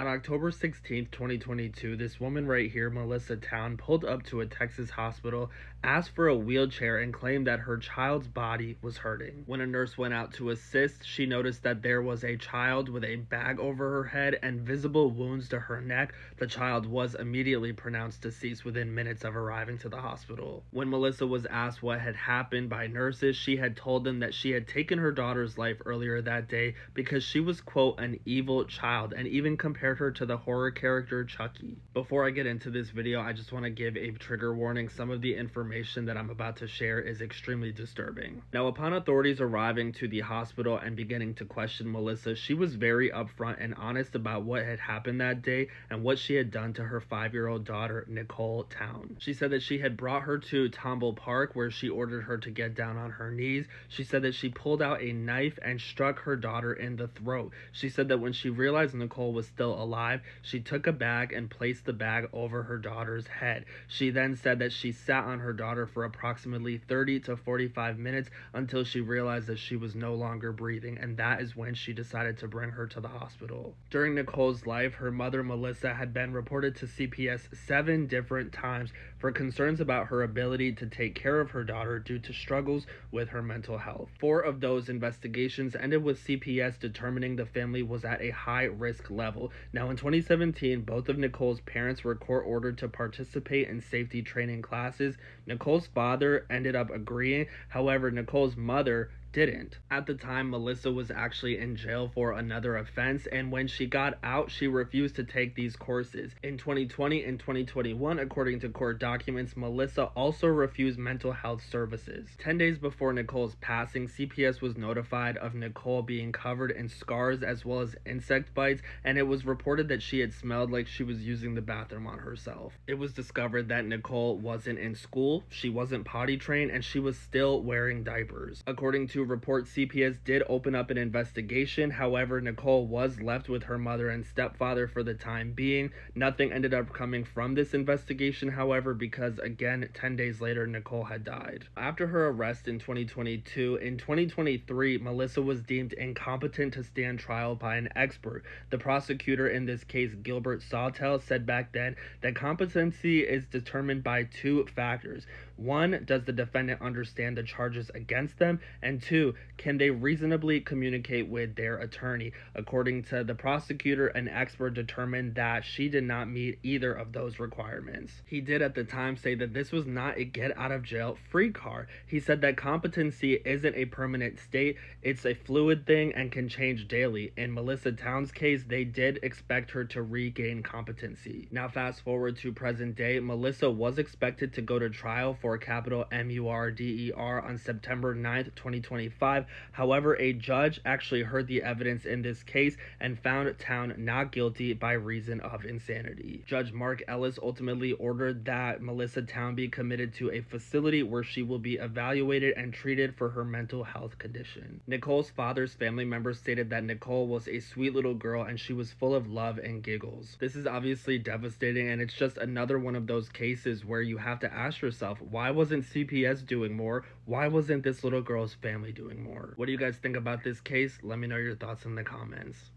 On October 16th, 2022, this woman right here, Melissa Town, pulled up to a Texas hospital, asked for a wheelchair, and claimed that her child's body was hurting. When a nurse went out to assist, she noticed that there was a child with a bag over her head and visible wounds to her neck. The child was immediately pronounced deceased within minutes of arriving to the hospital. When Melissa was asked what had happened by nurses, she had told them that she had taken her daughter's life earlier that day because she was, quote, an evil child, and even compared her to the horror character Chucky. Before I get into this video, I just want to give a trigger warning. Some of the information that I'm about to share is extremely disturbing. Now, upon authorities arriving to the hospital and beginning to question Melissa, she was very upfront and honest about what had happened that day and what she had done to her 5-year-old daughter, Nicole Town. She said that she had brought her to Tomble Park, where she ordered her to get down on her knees. She said that she pulled out a knife and struck her daughter in the throat. She said that when she realized Nicole was still alive, she took a bag and placed the bag over her daughter's head. She then said that she sat on her daughter for approximately 30 to 45 minutes until she realized that she was no longer breathing, and that is when she decided to bring her to the hospital. During Nicole's life, her mother, Melissa, had been reported to CPS 7 different times for concerns about her ability to take care of her daughter due to struggles with her mental health. 4 of those investigations ended with CPS determining the family was at a high risk level. Now, in 2017, both of Nicole's parents were court-ordered to participate in safety training classes. Nicole's father ended up agreeing. However, Nicole's mother didn't. At the time, Melissa was actually in jail for another offense, and when she got out, she refused to take these courses. In 2020 and 2021, according to court documents, Melissa also refused mental health services. 10 days before Nicole's passing, CPS was notified of Nicole being covered in scars as well as insect bites, and it was reported that she had smelled like she was using the bathroom on herself. It was discovered that Nicole wasn't in school, she wasn't potty trained, and she was still wearing diapers. According to reports, CPS did open up an investigation. However, Nicole was left with her mother and stepfather for the time being. Nothing ended up coming from this investigation, however, because again, 10 days later, Nicole had died. After her arrest in 2022, in 2023, Melissa was deemed incompetent to stand trial by an expert. The prosecutor in this case, Gilbert Sawtell, said back then that competency is determined by 2 factors. 1, does the defendant understand the charges against them? And 2, can they reasonably communicate with their attorney? According to the prosecutor, an expert determined that she did not meet either of those requirements. He did at the time say that this was not a get-out-of-jail-free card. He said that competency isn't a permanent state, it's a fluid thing and can change daily. In Melissa Town's case, they did expect her to regain competency. Now fast forward to present day, Melissa was expected to go to trial for capital MURDER on September 9th, 2025. However, a judge actually heard the evidence in this case and found Town not guilty by reason of insanity. Judge Mark Ellis ultimately ordered that Melissa Town be committed to a facility where she will be evaluated and treated for her mental health condition. Nicole's father's family members stated that Nicole was a sweet little girl and she was full of love and giggles. This is obviously devastating, and it's just another one of those cases where you have to ask yourself, why wasn't CPS doing more? Why wasn't this little girl's family doing more? What do you guys think about this case? Let me know your thoughts in the comments.